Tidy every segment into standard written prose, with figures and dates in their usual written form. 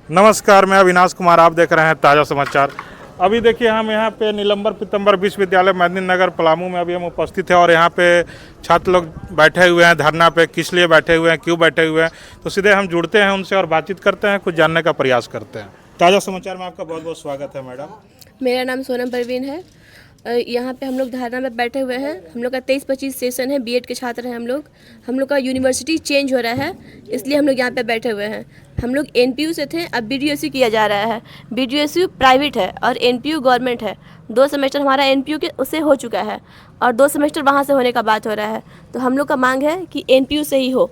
नमस्कार, मैं अविनाश कुमार, आप देख रहे हैं ताज़ा समाचार। अभी देखिए हम यहाँ पे नीलंबर पीतम्बर विश्वविद्यालय मेदिनीनगर पलामू में अभी हम उपस्थित हैं और यहाँ पे छात्र लोग बैठे हुए हैं धरना पे। किस लिए बैठे हुए हैं, क्यों बैठे हुए हैं, तो सीधे हम जुड़ते हैं उनसे और बातचीत करते हैं, कुछ जानने का प्रयास करते हैं। ताज़ा समाचार में आपका बहुत बहुत स्वागत है मैडम। मेरा नाम सोनम परवीन है। यहाँ पे हम लोग धारणा में बैठे हुए हैं। हम लोग का 23-25 सेशन है, बीएड के छात्र हैं हम लोग का यूनिवर्सिटी चेंज हो रहा है, इसलिए हम लोग यहाँ पे बैठे हुए हैं। हम लोग एनपीयू से थे, अब बीडीएसयू किया जा रहा है। बीडीएसयू प्राइवेट है और एनपीयू गवर्नमेंट है। 2 सेमेस्टर हमारा एनपीयू के उससे हो चुका है और 2 सेमेस्टर वहाँ से होने का बात हो रहा है। तो हम लोग का मांग है कि एनपीयू से ही हो।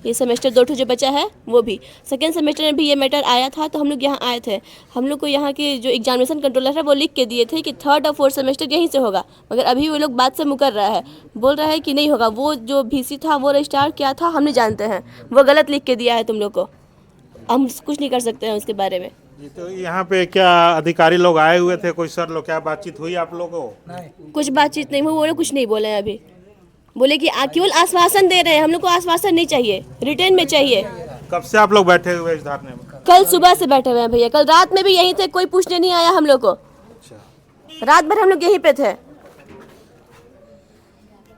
ये सेमेस्टर 2 जो बचा है वो भी, सेकेंड सेमेस्टर में भी ये मैटर आया था तो हम लोग यहाँ आए थे। हम लोग को यहाँ के जो एग्जामिनेशन कंट्रोलर है वो लिख के दिए थे कि 3rd और 4th सेमेस्टर यहीं से होगा, मगर अभी वो लोग बात से मुकर रहा है, बोल रहा है कि नहीं होगा। वो जो VC था वो रजिस्ट्रार क्या था हम नहीं जानते हैं, वो गलत लिख के दिया है तुम लोग को, हम कुछ नहीं कर सकते हैं उसके बारे में। जी, तो यहाँ पे क्या अधिकारी लोग आए हुए थे, कोई सर लोग, क्या बातचीत हुई आप लोगों को? कुछ बातचीत नहीं हुई, वो लोग कुछ नहीं बोले हैं अभी। बोले कि केवल आश्वासन दे रहे हैं, हम लोग को आश्वासन नहीं चाहिए, रिटर्न में चाहिए। कब से आप लोग बैठे हुए इस धरने में? कल सुबह से बैठे हुए हैं भैया, कल रात में भी यहीं थे, कोई पूछने नहीं आया हम लोग को। रात भर हम लोग यहीं पे थे।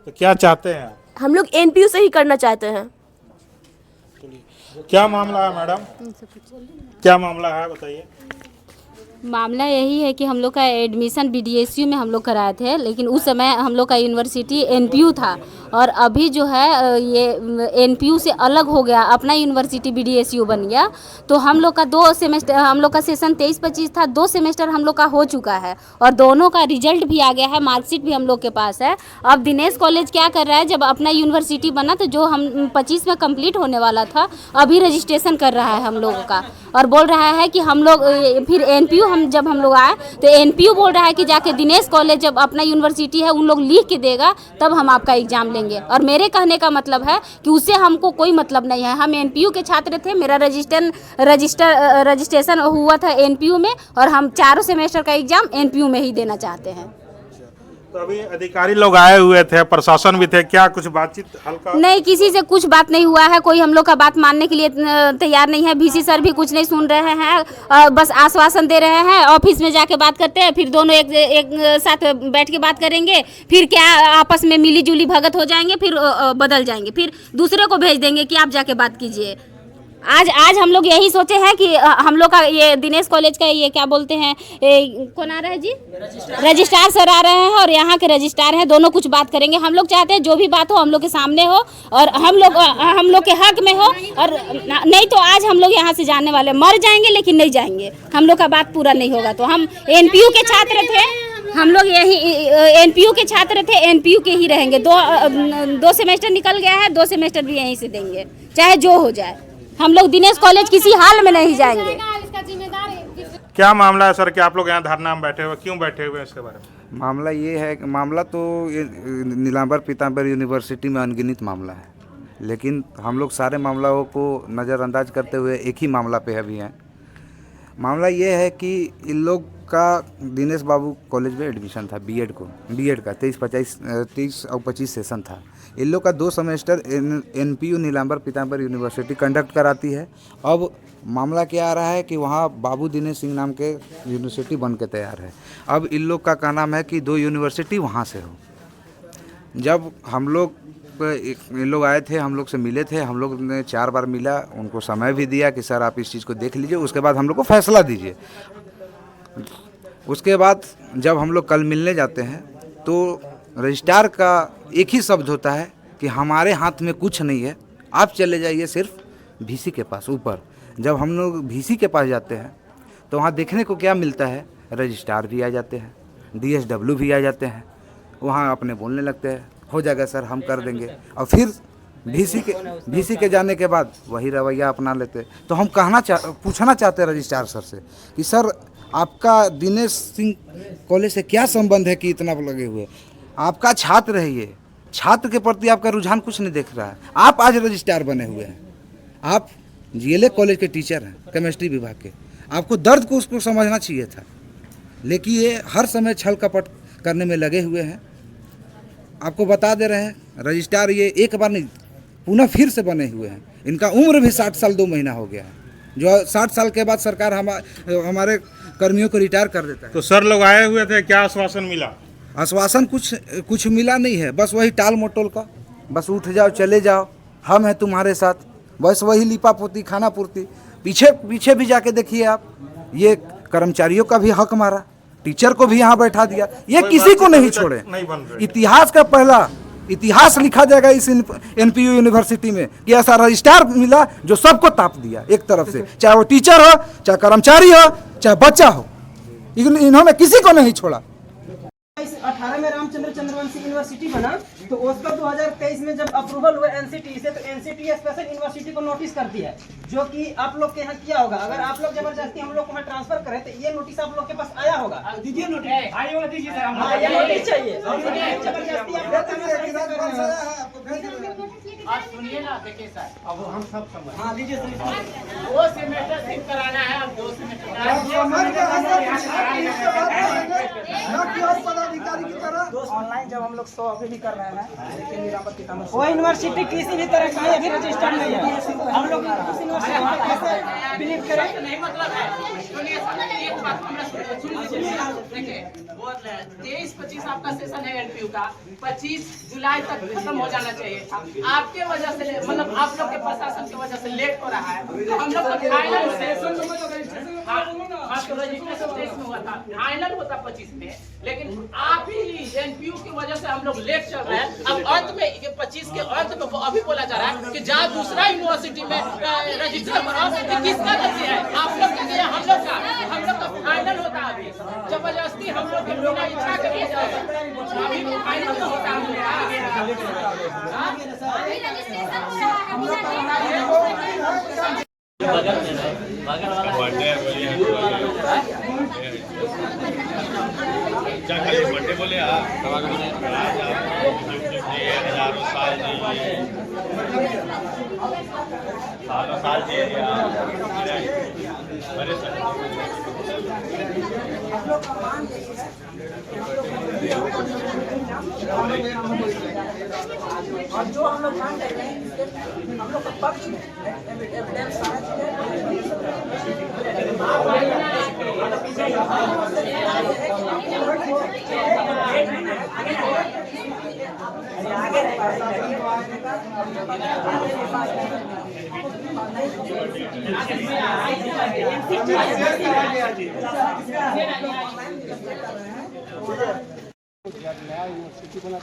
तो क्या चाहते हैं आप? हम लोग एनपीयू से ही करना चाहते हैं। क्या मामला है मैडम, क्या मामला है बताइए। मामला यही है कि हम लोग का एडमिशन बीडीएसयू में हम लोग कराए थे, लेकिन उस समय हम लोग का यूनिवर्सिटी एनपीयू था और अभी जो है ये एनपीयू से अलग हो गया, अपना यूनिवर्सिटी बीडीएसयू बन गया। तो हम लोग का 2 सेमेस्टर, हम लोग का सेशन 23-25 था, 2 सेमेस्टर हम लोग का हो चुका है और दोनों का रिजल्ट भी आ गया है, मार्कशीट भी हम लोग के पास है। अब दिनेश कॉलेज क्या कर रहा है, जब अपना यूनिवर्सिटी बना तो जो हम 25 में कंप्लीट होने वाला था, अभी रजिस्ट्रेशन कर रहा है हम लोगों का और बोल रहा है कि हम लोग फिर एनपीयू जब हम लोग आए तो एनपीयू बोल रहा है कि जाके दिनेश कॉलेज जब अपना यूनिवर्सिटी है उन लोग लिख के देगा तब हम आपका एग्जाम लेंगे। और मेरे कहने का मतलब है कि उससे हमको कोई मतलब नहीं है। हम एनपीयू के छात्र थे, मेरा रजिस्ट्रेशन हुआ था एनपीयू में और हम 4 सेमेस्टर का एग्जाम एनपीयू में ही देना चाहते हैं। तो अभी अधिकारी लोग आए हुए थे, प्रशासन भी थे, क्या कुछ बातचीत हल्का? नहीं, किसी से कुछ बात नहीं हुआ है, कोई हम लोग का बात मानने के लिए तैयार नहीं है। VC सर भी कुछ नहीं सुन रहे हैं, बस आश्वासन दे रहे हैं। ऑफिस में जाके बात करते हैं, फिर दोनों एक साथ बैठ के बात करेंगे, फिर क्या आपस में मिली जुली भगत हो जाएंगे, फिर बदल जाएंगे, फिर दूसरे को भेज देंगे कि आप जाके बात कीजिए। आज हम लोग यही सोचे हैं कि हम लोग का ये दिनेश कॉलेज का ये क्या बोलते हैं, कौन आ रहा है जी, रजिस्ट्रार सर आ रहे हैं और यहाँ के रजिस्ट्रार हैं, दोनों कुछ बात करेंगे। हम लोग चाहते हैं जो भी बात हो हम लोग के सामने हो और हम लोग के हक में हो, और नहीं तो आज हम लोग यहाँ से जाने वाले, मर जाएंगे लेकिन नहीं जाएंगे। हम लोग का बात पूरा नहीं होगा तो हम एनपीयू के छात्र थे, हम लोग यही एनपीयू के छात्र थे, एनपीयू के ही रहेंगे। 2 सेमेस्टर निकल गया है, 2 सेमेस्टर भी यहीं से देंगे, चाहे जो हो जाए। हम लोग दिनेश कॉलेज किसी हाल में नहीं जाएंगे। क्या मामला है सर कि आप लोग यहाँ धरना में बैठे हुए, क्यों बैठे हुए हैं, इसके बारे में? मामला ये है, मामला तो ये नीलांबर पीताम्बर यूनिवर्सिटी में अनगिनत मामला है, लेकिन हम लोग सारे मामलों को नज़रअंदाज करते हुए एक ही मामला पे अभी हैं। मामला ये है कि इन लोग का दिनेश बाबू कॉलेज में एडमिशन था बीएड का 23 और 25 सेशन था। इन लोग का 2 सेमेस्टर एनपीयू नीलांबर पीताम्बर यूनिवर्सिटी कंडक्ट कराती है। अब मामला क्या आ रहा है कि वहाँ बाबू दिनेश सिंह नाम के यूनिवर्सिटी बन के तैयार है। अब इन लोग का कहना है कि 2 यूनिवर्सिटी वहाँ से हो। जब हम लोग इन लोग आए थे, हम लोग से मिले थे, हम लोग ने 4 बार मिला, उनको समय भी दिया कि सर आप इस चीज़ को देख लीजिए, उसके बाद हम लोग को फैसला दीजिए। उसके बाद जब हम लोग कल मिलने जाते हैं तो रजिस्ट्रार का एक ही शब्द होता है कि हमारे हाथ में कुछ नहीं है, आप चले जाइए सिर्फ VC के पास ऊपर। जब हम लोग VC के पास जाते हैं तो वहाँ देखने को क्या मिलता है, रजिस्ट्रार भी आ जाते हैं, DSW भी आ जाते हैं, वहाँ अपने बोलने लगते हैं हो जाएगा सर हम कर देंगे, और फिर VC के जाने के बाद वही रवैया अपना लेते। तो हम पूछना चाहते हैं रजिस्ट्रार सर से कि सर आपका दिनेश सिंह कॉलेज से क्या संबंध है कि इतना लगे हुए, आपका छात्र है, ये छात्र के प्रति आपका रुझान कुछ नहीं देख रहा है। आप आज रजिस्ट्रार बने हुए हैं, आप GLA कॉलेज के टीचर हैं, केमिस्ट्री विभाग के, आपको दर्द को उसको समझना चाहिए था, लेकिन ये हर समय छल कपट करने में लगे हुए हैं। आपको बता दे रहे हैं रजिस्ट्रार ये एक बार नहीं पुनः फिर से बने हुए हैं, इनका उम्र भी 60 साल 2 महीना हो गया है, जो 60 साल के बाद सरकार हमारे कर्मियों को रिटायर कर देता है। तो सर लोग आए हुए थे, क्या आश्वासन मिला? आश्वासन कुछ मिला नहीं है, बस वही टाल मटोल का, बस उठ जाओ चले जाओ, हम हैं तुम्हारे साथ, बस वही लिपा पोती खाना पूर्ति। पीछे भी जाके देखिए आप, ये कर्मचारियों का भी हक मारा, टीचर को भी यहाँ बैठा दिया, ये किसी को नहीं छोड़े। इतिहास का पहला इतिहास लिखा जाएगा इस एनपीयू यूनिवर्सिटी में कि ऐसा रजिस्ट्रार मिला जो सबको ताप दिया एक तरफ से, चाहे वो टीचर हो, चाहे कर्मचारी हो, चाहे बच्चा हो, इन्होंने किसी को नहीं छोड़ा। 18 में रामचंद्र चंद्रवंशी यूनिवर्सिटी बना, तो उसका 2023 में जब अप्रूवल हुआ एनसीटी से, तो एनसीटी स्पेशल यूनिवर्सिटी को नोटिस करती है, जो कि आप लोग के यहाँ किया होगा। अगर आप लोग जबरदस्ती हम लोग को वहाँ ट्रांसफर करें तो ये नोटिस आप लोग के पास आया होगा। दीजिए नोटिस, ये नोटिस चाहिए। आप सुनिए ना, देखिए सर, अब हम सब समझ। हाँ लीजिए, 2 सेमेस्टर सिर्फ कराना है, अब 2 सेमेस्टर ऑनलाइन जब हम लोग 100 अभी भी कर रहे हैं, वो यूनिवर्सिटी किसी भी तरह का अभी रजिस्टर्ड नहीं है। हम लोग उस यूनिवर्सिटी में कैसे बिलीव करें? नहीं मतलब है, सुनिए सर, एक बात हमरा सुन लीजिए। देखिए, वो 23-25 आपका सेशन है एनपीयू का, 25 जुलाई तक खत्म हो जाना चाहिए। आपके वजह से, मतलब आप लोग के प्रशासन की वजह से लेट हो रहा है। हम लोग का फाइनल सेशन में रजिस्ट्रेशन 23 में हुआ था, फाइनल होता 25 में, लेकिन आप ही एनपीयू की वजह से हम लोग लेट चल रहे हैं। अब अंत में 25 के अंत में अभी बोला जा रहा है कि जहाँ दूसरा यूनिवर्सिटी में रजिस्टर कराओ, किसका गलती है? आप लोग का या हम लोग का फाइनल होता है। अभी जबरदस्ती हम लोग बिना इच्छा के अभी फाइनल होता है। बर्थडे बोले हजारों साल जिए और जो हम लोग काम कर रहे हैं, हम लोग का पक्ष में एविडेंस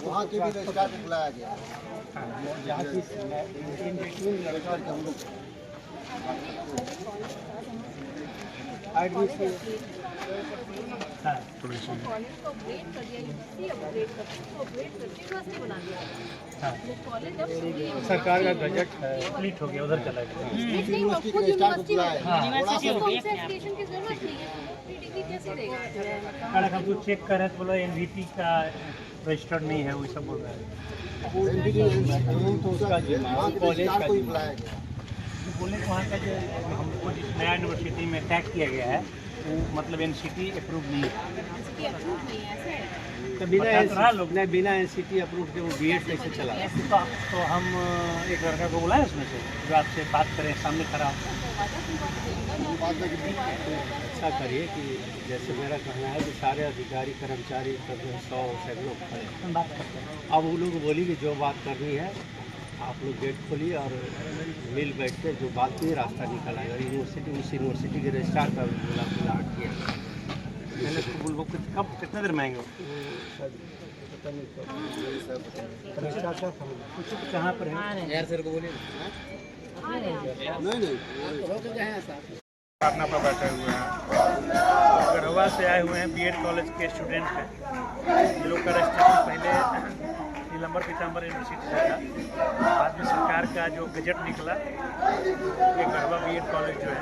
वहाँ के भी रजिस्ट्रार को बुलाया गया, जहाँ की इन बिटवीन रजिस्ट्रार के हम लोग सरकार का बजट कंप्लीट हो गया, उधर चला गया। यूनिवर्सिटी के रजिस्ट्रार को बुलाया हम तो चेक कर रहे थे, बोला एनवीपी का रजिस्टर्ड नहीं है, वो सब बोल रहा है। कॉलेज का कोई बुलाया गया, बोले वहाँ का जो हमको जिस नया यूनिवर्सिटी में टैग किया गया है, वो मतलब एनसीटी अप्रूव नहीं है। तो बिना एनसीटी अप्रूव के वो बीएड कैसे चला? तो हम एक लड़का को बुलाए उसमें से, जो आपसे बात करें, सामने खड़ा हो। ऐसा करिए कि जैसे मेरा कहना है कि सारे अधिकारी कर्मचारी सब 100 लोग खड़े बात करते हैं। अब वो लोग बोली कि जो बात करनी है आप लोग गेट खोलिए और मिल बैठ के जो बात की रास्ता निकल आएगा। यूनिवर्सिटी उस यूनिवर्सिटी के रजिस्ट्रार का बुला किया मैंने उसको बोल कब कितने देर में आएंगे? कहाँ पर है? स्थापना पर बैठे हुए हैं, गढ़वा से आए हुए हैं, बीएड कॉलेज के स्टूडेंट हैं। ये लोग का रजिस्ट्रेशन पहले नीलंबर पीताम्बर यूनिवर्सिटी से था, बाद में सरकार का जो गजट निकला, ये गढ़वा बीएड कॉलेज जो है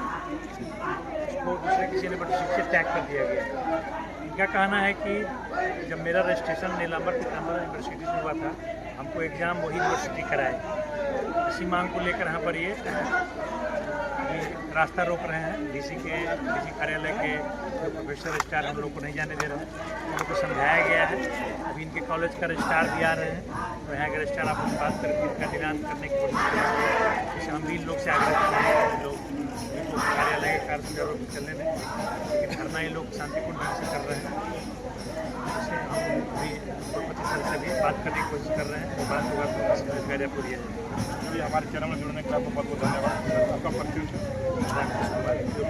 उसको दूसरे किसी यूनिवर्सिटी से टैग कर दिया गया। इनका कहना है कि जब मेरा रजिस्ट्रेशन नीलंबर पीताम्बर यूनिवर्सिटी से हुआ था, हमको एग्ज़ाम वही यूनिवर्सिटी कराए। इसी मांग को लेकर यहाँ पर ये रास्ता रोक रहे हैं। डीसी कार्यालय के जो प्रोफेसर रजिस्ट्रार हम लोग को नहीं जाने दे रहे हैं। उन लोग को समझाया गया है। अभी इनके कॉलेज का रजिस्ट्रार भी आ रहे हैं, तो यहाँ के रजिस्ट्रार आपस में बात करके इनका निदान करने की कोशिश करेंगे। जैसे हम भी इन लोग से आग्रह कर रहे हैं, लोग कार्यालय के कार्य चलने में, लेकिन धरना ये लोग शांतिपूर्ण ढंग से कर रहे हैं। जैसे हम भी प्रोफेसर से भी बात करने की कोशिश कर रहे हैं, तो बात होगा तो उसकी जिम्मेदारी पूरी है। हमारे चैनल में जुड़ने के लिए आपको बहुत बहुत धन्यवाद। आपका परिचय जो